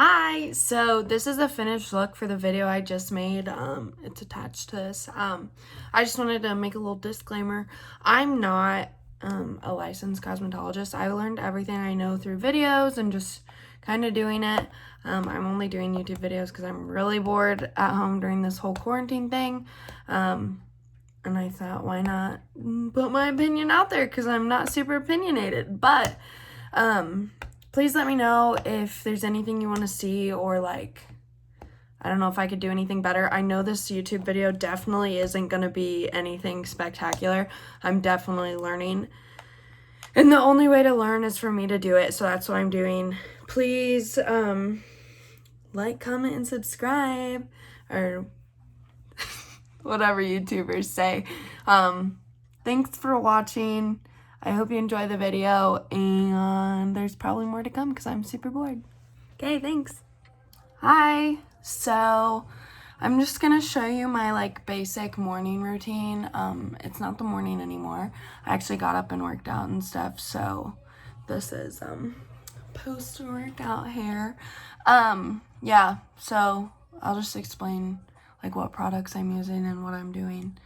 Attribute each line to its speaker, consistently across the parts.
Speaker 1: Hi, so this is a finished look for the video I just made. It's attached to this. I just wanted to make a little disclaimer. I'm not a licensed cosmetologist. I learned everything I know through videos and just kind of doing it. I'm only doing YouTube videos because I'm really bored at home during this whole quarantine thing. And I thought, why not put my opinion out there, because I'm not super opinionated. But please let me know if there's anything you want to see, or like, I don't know if I could do anything better. I know this YouTube video definitely isn't going to be anything spectacular. I'm definitely learning, and the only way to learn is for me to do it, so that's what I'm doing. Please like, comment, and subscribe, or whatever YouTubers say. Thanks for watching. I hope you enjoy the video, and there's probably more to come because I'm super bored. Okay, thanks. Hi. So I'm just gonna show you my like basic morning routine. It's not the morning anymore. I actually got up and worked out and stuff, so this is post-workout hair. Yeah, so I'll just explain like what products I'm using and what I'm doing.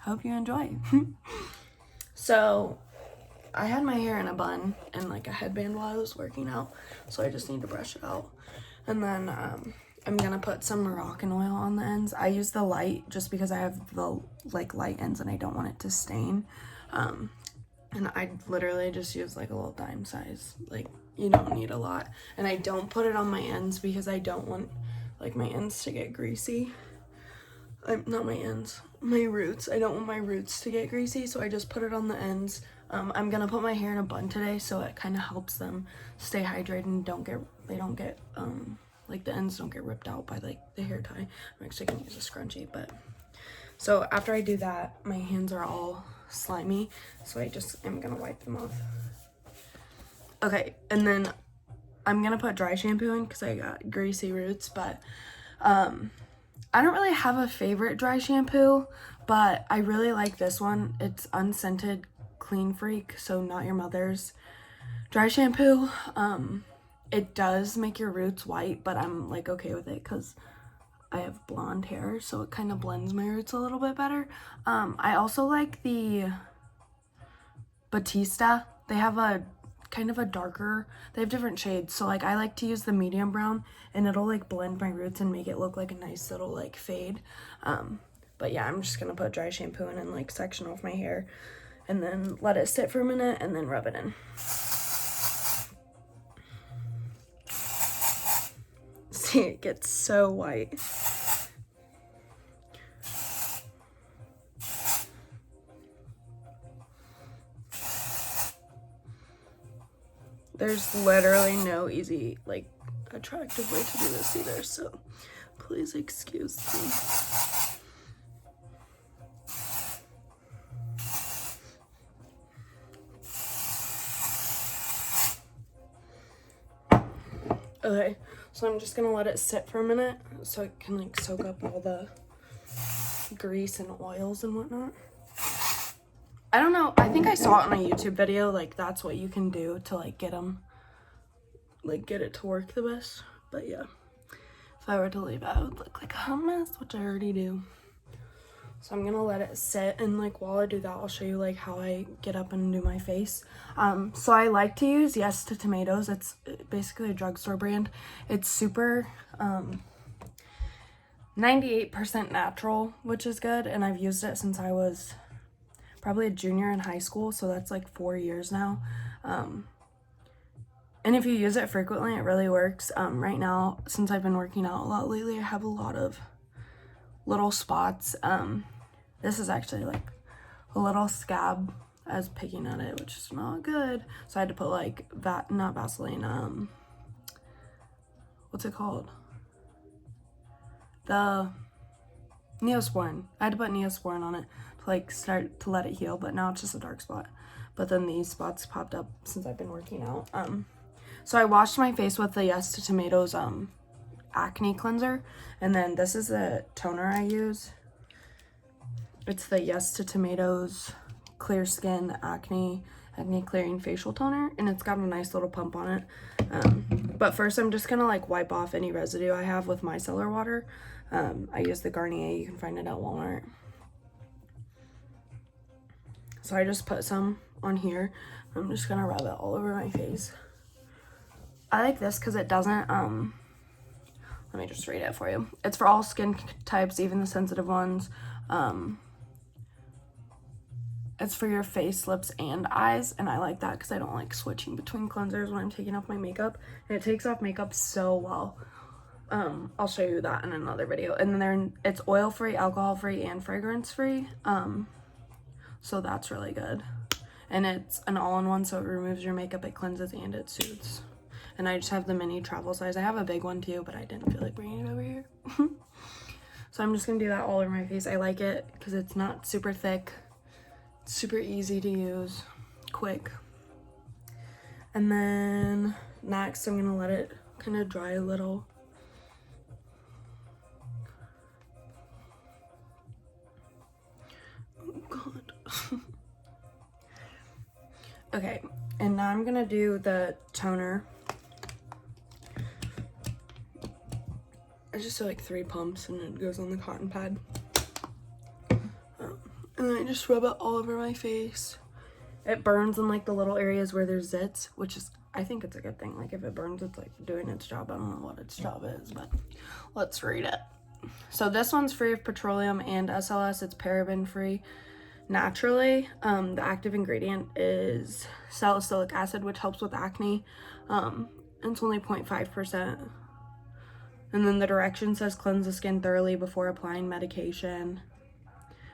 Speaker 1: Hope you enjoy. So I had my hair in a bun and like a headband while I was working out, so I just need to brush it out. And then I'm gonna put some Moroccan oil on the ends. I use the light just because I have the like light ends and I don't want it to stain. And I literally just use like a little dime size. Like, you don't need a lot. And I don't put it on my ends because I don't want like my ends to get greasy. Not my ends, my roots. I don't want my roots to get greasy, so I just put it on the ends. I'm gonna put my hair in a bun today, so it kind of helps them stay hydrated and they don't get like the ends don't get ripped out by like the hair tie. I'm actually gonna use a scrunchie, but so after I do that, my hands are all slimy, so I just am gonna wipe them off. Okay, and then I'm gonna put dry shampoo in because I got greasy roots, but I don't really have a favorite dry shampoo, but I really like this one. It's Unscented Clean Freak, so Not Your Mother's dry shampoo. It does make your roots white, but I'm like okay with it because I have blonde hair, so it kind of blends my roots a little bit better. I also like the Batista. They have a kind of a darker, they have different shades, so like I like to use the medium brown, and it'll like blend my roots and make it look like a nice little like fade. But yeah, I'm just gonna put dry shampoo in and like section off my hair and then let it sit for a minute and then rub it in. See, it gets so white. There's literally no easy, like, attractive way to do this either, so please excuse me. Okay, so I'm just gonna let it sit for a minute so it can like soak up all the grease and oils and whatnot. I don't know, I think I saw it on a YouTube video, like that's what you can do to like get them, like get it to work the best. But yeah, if I were to leave it, I would look like a hot mess, which I already do. So I'm gonna let it sit, and like while I do that, I'll show you like how I get up and do my face. So I like to use YestoTOMATOES. It's basically a drugstore brand. It's super 98% natural, which is good, and I've used it since I was probably a junior in high school, so that's like 4 years now. And if you use it frequently, it really works. Right now, since I've been working out a lot lately, I have a lot of little spots. This is actually like a little scab. I was picking at it, which is not good. So I had to put like not Vaseline, what's it called? The Neosporin. I had to put Neosporin on it to like start to let it heal, but now it's just a dark spot. But then these spots popped up since I've been working out. So I washed my face with the YestoTOMATOES acne cleanser, and then this is the toner I use. It's the YestoTOMATOES Clear Skin Acne Clearing Facial Toner, and it's got a nice little pump on it. But first I'm just gonna like wipe off any residue I have with micellar water. I use the Garnier, you can find it at Walmart. So I just put some on here. I'm just gonna rub it all over my face. I like this because it doesn't, let me just read it for you. It's for all skin types, even the sensitive ones. It's for your face, lips, and eyes, and I like that because I don't like switching between cleansers when I'm taking off my makeup, and it takes off makeup so well. I'll show you that in another video. And then it's oil-free, alcohol-free, and fragrance-free, so that's really good. And it's an all-in-one, so it removes your makeup, it cleanses, and it soothes. And I just have the mini travel size. I have a big one too, but I didn't feel like bringing it over here. So I'm just gonna do that all over my face. I like it because it's not super thick. Super easy to use, quick. And then next I'm gonna let it kind of dry a little. Oh god. Okay, and now I'm gonna do the toner. I just do like 3 pumps and it goes on the cotton pad. And then I just rub it all over my face. It burns in like the little areas where there's zits, which is, I think it's a good thing. Like if it burns, it's like doing its job. I don't know what its job is, but let's read it. So this one's free of petroleum and SLS. It's paraben free naturally. The active ingredient is salicylic acid, which helps with acne. It's only 0.5%. And then the direction says cleanse the skin thoroughly before applying medication.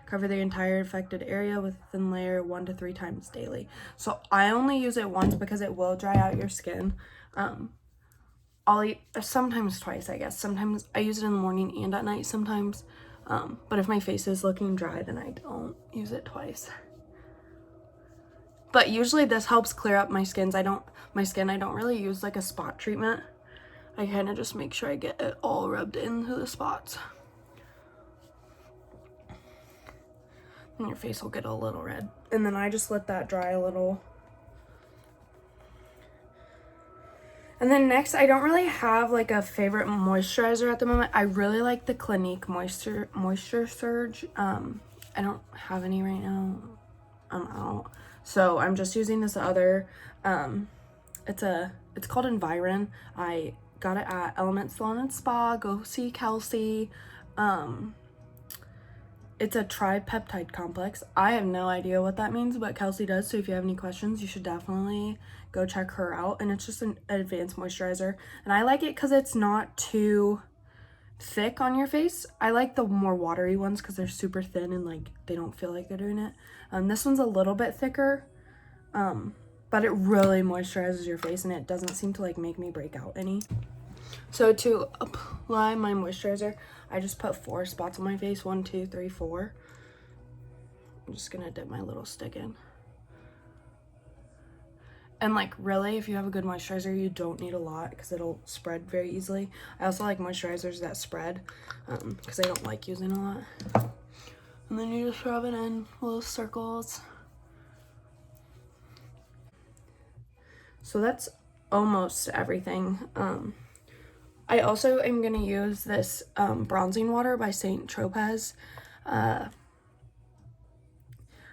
Speaker 1: Cover the entire affected area with a thin layer 1 to 3 times daily. So I only use it once because it will dry out your skin. I'll eat sometimes twice, I guess. Sometimes I use it in the morning and at night sometimes. But if my face is looking dry, then I don't use it twice. But usually this helps clear up my skin. I don't really use like a spot treatment. I kind of just make sure I get it all rubbed into the spots. And your face will get a little red. And then I just let that dry a little. And then next, I don't really have like a favorite moisturizer at the moment. I really like the Clinique Moisture Surge. I don't have any right now. I'm out. So I'm just using this other, it's called Environ. I got it at Element Salon and Spa. Go see Kelsey. It's a tripeptide complex. I have no idea what that means, but Kelsey does. So if you have any questions, you should definitely go check her out. And it's just an advanced moisturizer. And I like it because it's not too thick on your face. I like the more watery ones because they're super thin and like they don't feel like they're doing it. This one's a little bit thicker, but it really moisturizes your face and it doesn't seem to like make me break out any. So to apply my moisturizer, I just put 4 spots on my face. 1, 2, 3, 4. I'm just gonna dip my little stick in. And like really, if you have a good moisturizer, you don't need a lot because it'll spread very easily. I also like moisturizers that spread because I don't like using a lot. And then you just rub it in little circles. So that's almost everything. I also am going to use this bronzing water by Topez.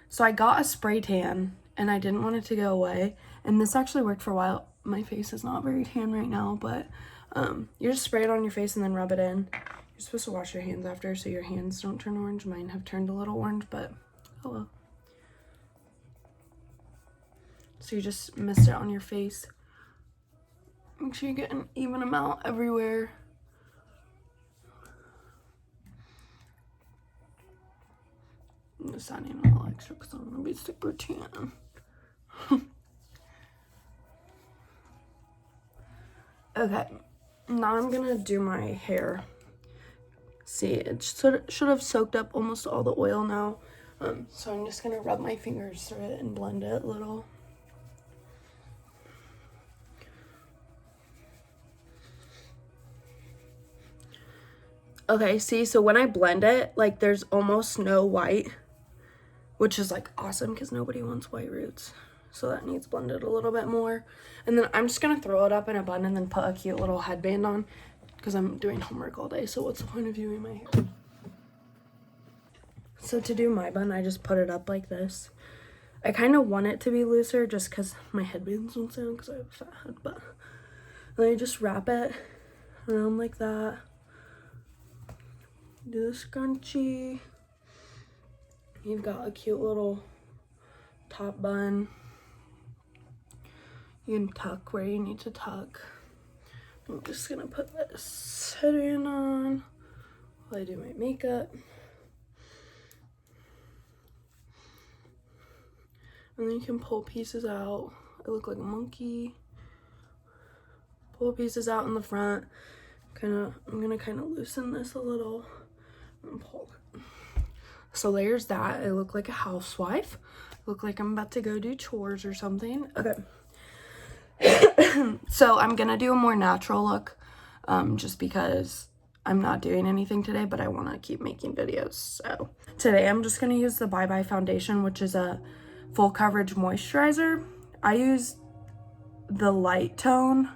Speaker 1: So I got a spray tan and I didn't want it to go away. And this actually worked for a while. My face is not very tan right now, but you just spray it on your face and then rub it in. You're supposed to wash your hands after so your hands don't turn orange. Mine have turned a little orange, but oh well. So you just mist it on your face. Make sure you get an even amount everywhere. I'm just adding a little extra because I'm going to be super tan. Okay, now I'm going to do my hair. See, it should have soaked up almost all the oil now. So I'm just going to rub my fingers through it and blend it a little. Okay, see, so when I blend it, like, there's almost no white, which is, like, awesome because nobody wants white roots. so that needs blended a little bit more. And then I'm just gonna throw it up in a bun and then put a cute little headband on because I'm doing homework all day, so what's the point of doing my hair? So to do my bun, I just put it up like this. I kind of want it to be looser just because my headbands won't stay on because I have a fat head, but then I just wrap it around like that. Do the scrunchie. You've got a cute little top bun. You can tuck where you need to tuck. I'm just gonna put this headband on while I do my makeup. And then you can pull pieces out. I look like a monkey. Pull pieces out in the front. I'm gonna kind of loosen this a little and pull it. So there's that. I look like a housewife. I look like I'm about to go do chores or something. Okay. So I'm gonna do a more natural look, just because I'm not doing anything today, but I want to keep making videos. So today I'm just gonna use the Bye Bye foundation, which is a full coverage moisturizer. I use the light tone,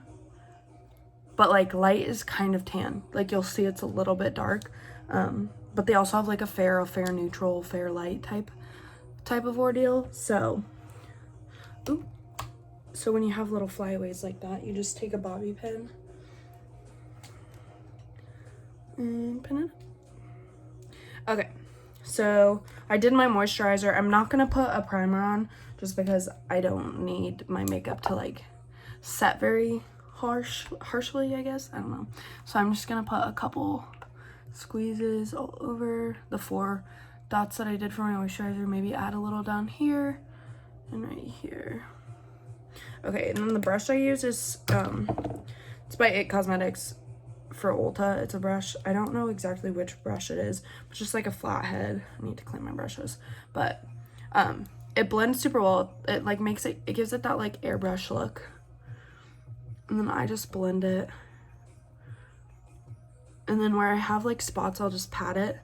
Speaker 1: but like light is kind of tan. Like you'll see it's a little bit dark, but they also have like a fair neutral, fair light type of ordeal. So, ooh. So when you have little flyaways like that, you just take a bobby pin and pin it up. Okay, so I did my moisturizer. I'm not gonna put a primer on just because I don't need my makeup to like set very harshly, I guess. I don't know. So I'm just gonna put a couple squeezes all over the 4 dots that I did for my moisturizer. Maybe add a little down here and right here. Okay, and then the brush I use is it's by It Cosmetics for Ulta. It's a brush. I don't know exactly which brush it is. It's just like a flat head. I need to clean my brushes, but it blends super well. It like it gives it that like airbrush look. And then I just blend it. And then where I have like spots, I'll just pat it.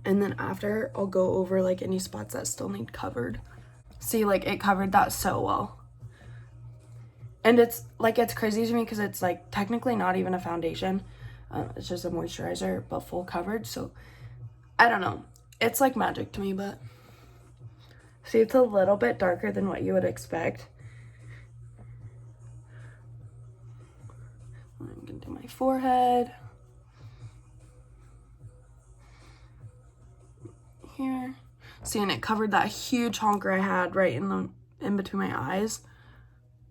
Speaker 1: And then after, I'll go over like any spots that still need covered. See, like it covered that so well. And it's crazy to me because it's like technically not even a foundation. It's just a moisturizer, but full coverage. So I don't know. It's like magic to me, but see, it's a little bit darker than what you would expect. I'm gonna do my forehead. Here. See, and it covered that huge honker I had right in between my eyes.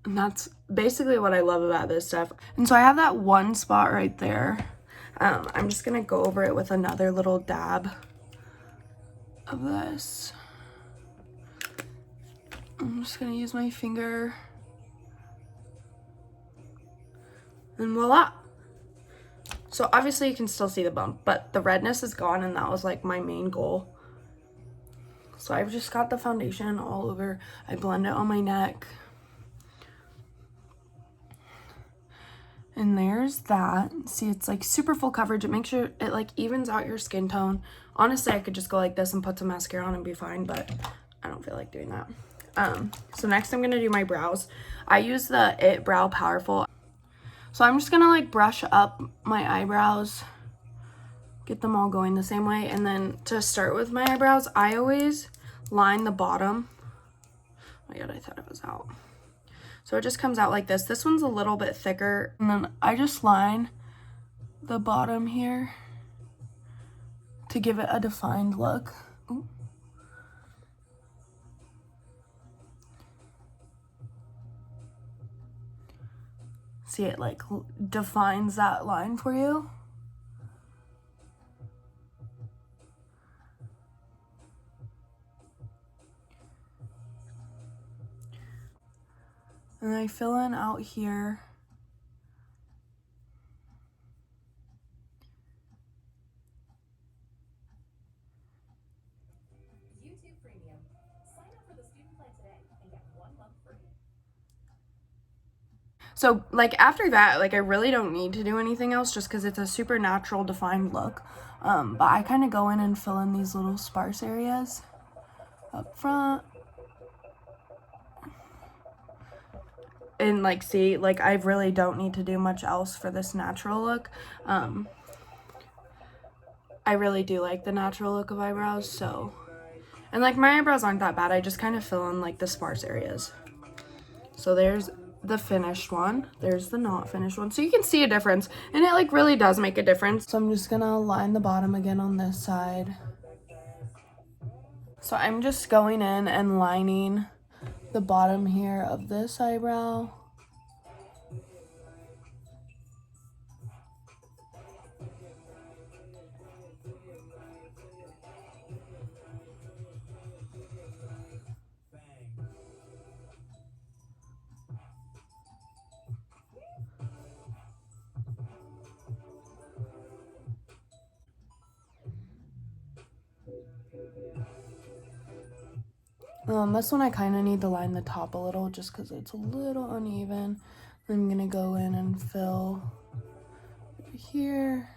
Speaker 1: And that's basically what I love about this stuff. And so I have that one spot right there. I'm just gonna go over it with another little dab of this. I'm just gonna use my finger. And voila. So obviously you can still see the bump, but the redness is gone, and that was like my main goal. So I've just got the foundation all over. I blend it on my neck. And there's that. See, it's like super full coverage. It makes sure it like evens out your skin tone. Honestly, I could just go like this and put some mascara on and be fine, but I don't feel like doing that. So next I'm gonna do my brows. I use the It Brow PowerFULL. So I'm just gonna like brush up my eyebrows, get them all going the same way. And then to start with my eyebrows, I always line the bottom. Oh my God, I thought it was out. So it just comes out like this. This one's a little bit thicker. And then I just line the bottom here to give it a defined look. Ooh. See, it like defines that line for you. And I fill in out here.
Speaker 2: YouTube Premium. Sign up for the student plan today and get 1 month free.
Speaker 1: So like after that, like I really don't need to do anything else just because it's a super natural defined look. But I kind of go in and fill in these little sparse areas up front. And like, see, like, I really don't need to do much else for this natural look. I really do like the natural look of eyebrows, so. And like, my eyebrows aren't that bad. I just kind of fill in like the sparse areas. So there's the finished one. There's the not finished one. So you can see a difference, and it like really does make a difference. So I'm just gonna line the bottom again on this side. So I'm just going in and lining the bottom here of this eyebrow. This one I kind of need to line the top a little just because it's a little uneven. I'm gonna go in and fill here.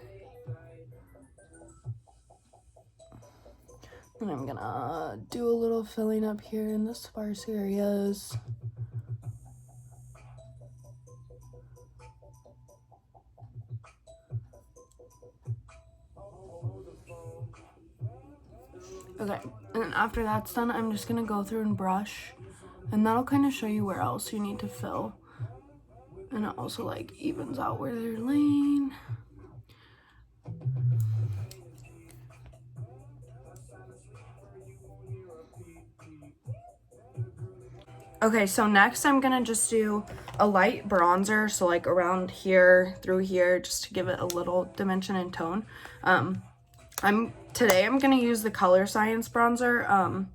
Speaker 1: And I'm gonna do a little filling up here in the sparse areas. Okay, and then after that's done, I'm just gonna go through and brush, and that'll kind of show you where else you need to fill. And it also like evens out where they're laying. Okay, so next I'm gonna just do a light bronzer, so like around here through here, just to give it a little dimension and tone. Today I'm gonna use the Color Science bronzer.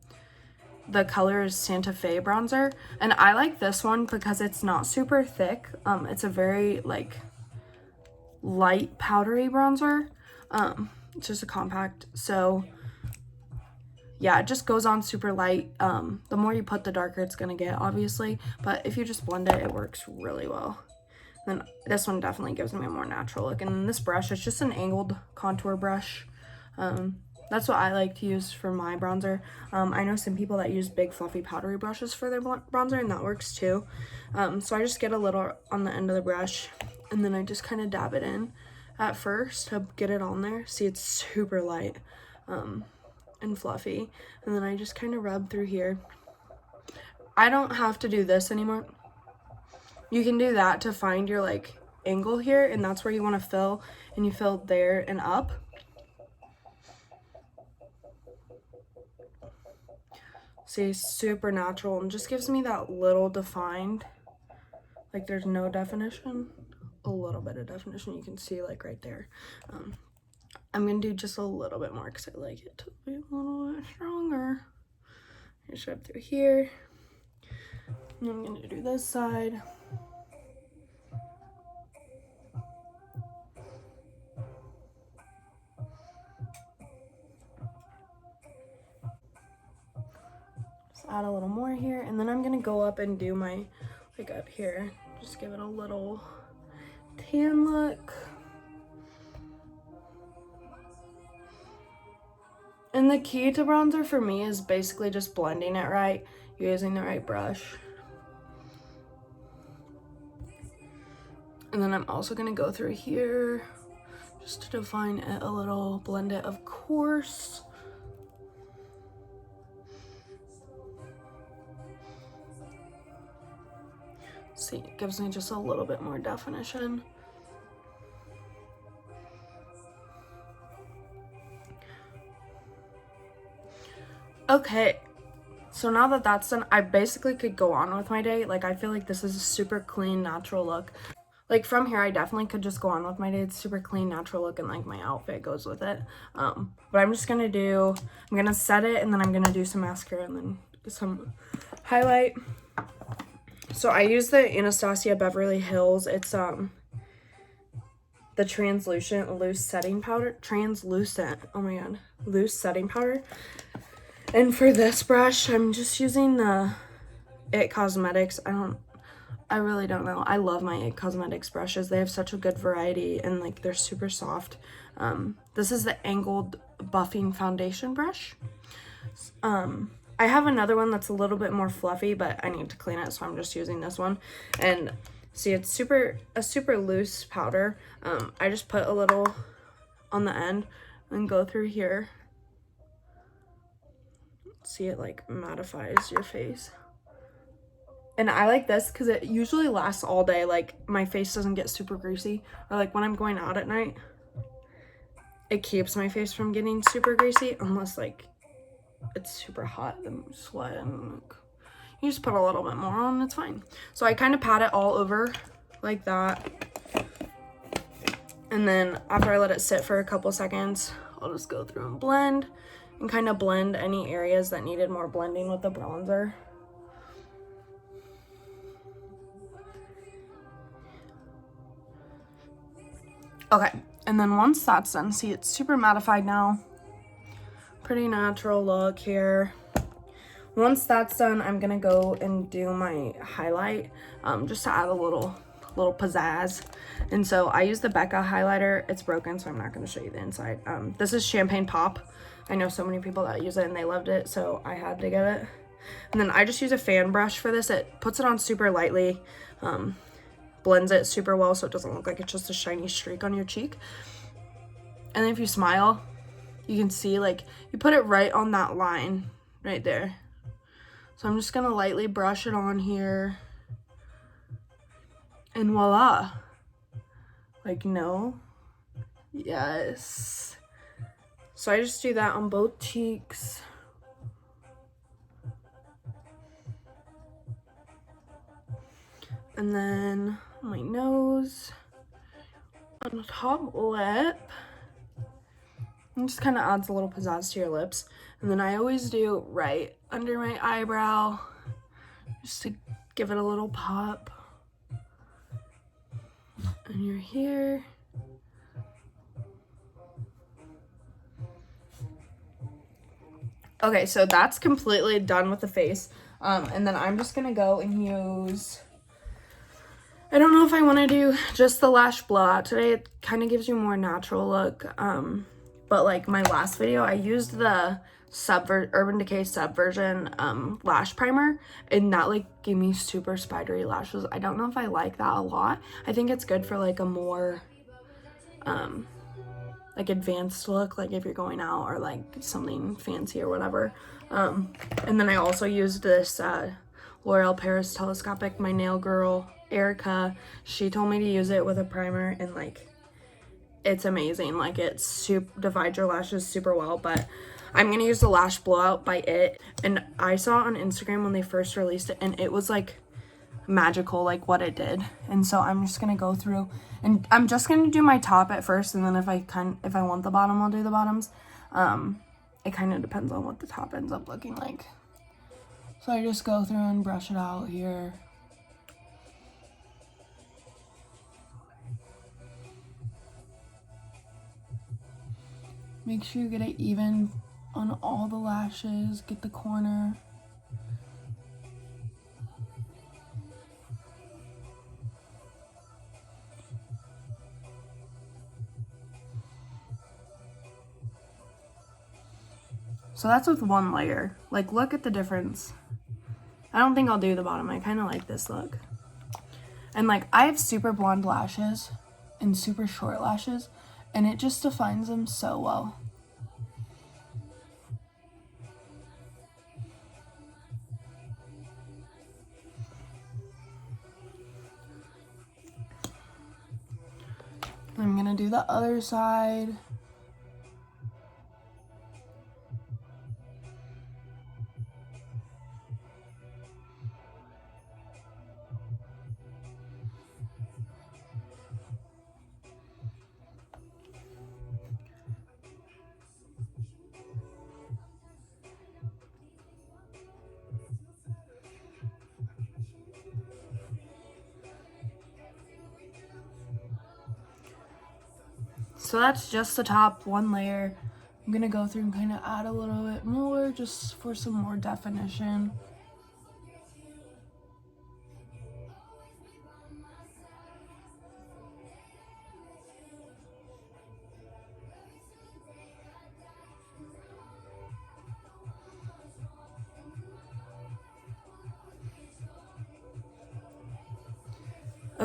Speaker 1: The color is Santa Fe bronzer, and I like this one because it's not super thick. It's a very like light powdery bronzer. It's just a compact, so yeah, it just goes on super light. The more you put, the darker it's gonna get, obviously, but if you just blend it, it works really well. Then this one definitely gives me a more natural look. And then this brush, it's just an angled contour brush. That's what I like to use for my bronzer. I know some people that use big fluffy powdery brushes for their bronzer, and that works too. So I just get a little on the end of the brush, and then I just kind of dab it in at first to get it on there. See, it's super light and fluffy, and then I just kind of rub through here. I don't have to do this anymore. You can do that to find your like angle here, and that's where you want to fill, and you fill there and up. See, super natural, and just gives me that little defined, like there's no definition, a little bit of definition you can see like right there. I'm gonna do just a little bit more because I like it to be a little bit stronger. Just rub through here, and I'm gonna do this side. Add a little more here, and then I'm gonna go up and do my like up here, just give it a little tan look. And the key to bronzer for me is basically just blending it right, using the right brush. And then I'm also gonna go through here just to define it a little, blend it of course. See, it gives me just a little bit more definition. Okay, so now that that's done, I basically could go on with my day. Like, I feel like this is a super clean, natural look. Like, from here, I definitely could just go on with my day. It's super clean, natural look, and like my outfit goes with it. But I'm just gonna I'm gonna set it, and then I'm gonna do some mascara and then some highlight. So I use the Anastasia Beverly Hills. It's the translucent loose setting powder. Oh my god, loose setting powder. And for this brush, I'm just using the It Cosmetics. I really don't know. I love my It Cosmetics brushes. They have such a good variety, and like they're super soft. This is the angled buffing foundation brush. I have another one that's a little bit more fluffy, but I need to clean it, so I'm just using this one. And see, it's a super loose powder. I just put a little on the end and go through here. See, it like mattifies your face. And I like this because it usually lasts all day. Like, my face doesn't get super greasy. Or like when I'm going out at night, it keeps my face from getting super greasy, unless like it's super hot and sweat, and like, you just put a little bit more on, it's fine. So I kind of pat it all over like that. And then after I let it sit for a couple seconds, I'll just go through and blend and kind of blend any areas that needed more blending with the bronzer. Okay, and then once that's done, see, it's super mattified now. Pretty natural look here. Once that's done, I'm gonna go and do my highlight, just to add a little pizzazz. And so I use the Becca highlighter. It's broken, so I'm not gonna show you the inside. This is Champagne Pop. I know so many people that use it and they loved it, so I had to get it. And then I just use a fan brush for this. It puts it on super lightly, blends it super well so it doesn't look like it's just a shiny streak on your cheek. And then if you smile, you can see, like, you put it right on that line right there. So I'm just gonna lightly brush it on here, and voila. Like, no, yes. So I just do that on both cheeks. And then my nose, on the top lip. It just kind of adds a little pizzazz to your lips. And then I always do right under my eyebrow, just to give it a little pop. And you're here. Okay, so that's completely done with the face. And then I'm just gonna go and use, I don't know if I want to do just the Lash Blow Out today. It kind of gives you a more natural look. But like my last video, I used the Urban Decay Subversion lash primer, and that like gave me super spidery lashes. I don't know if I like that a lot. I think it's good for like a more like advanced look, like if you're going out or like something fancy or whatever. And then I also used this L'Oreal Paris Telescopic. My nail girl Erica, she told me to use it with a primer, and like it's amazing. Like, it divides your lashes super well. But I'm gonna use the Lash Blowout by It, and I saw on Instagram when they first released it, and it was like magical, like what it did. And so I'm just gonna go through, and I'm just gonna do my top at first, and then if I want the bottom, I'll do the bottoms. It kind of depends on what the top ends up looking like. So I just go through and brush it out here. Make sure you get it even on all the lashes, get the corner. So that's with one layer. Like, look at the difference. I don't think I'll do the bottom. I kind of like this look. And like, I have super blonde lashes and super short lashes, and it just defines them so well. I'm gonna do the other side. So that's just the top, one layer. I'm gonna go through and kind of add a little bit more just for some more definition.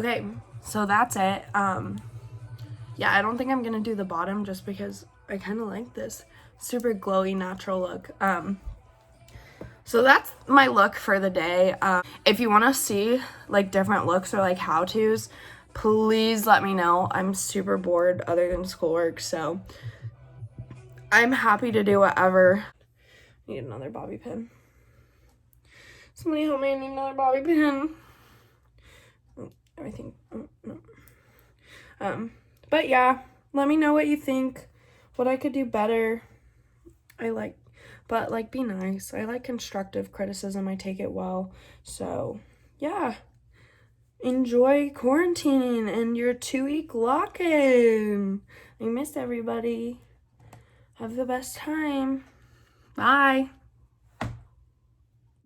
Speaker 1: Okay, so that's it. Yeah, I don't think I'm gonna do the bottom just because I kind of like this super glowy natural look. So that's my look for the day. If you want to see like different looks or like how-tos, please let me know. I'm super bored other than schoolwork, so I'm happy to do whatever. I need another bobby pin. Somebody help me, I need another bobby pin. Everything. No. But yeah, let me know what you think, what I could do better. But like, be nice. I like constructive criticism. I take it well. So yeah, enjoy quarantining and your 2-week lock-in. I miss everybody. Have the best time. Bye.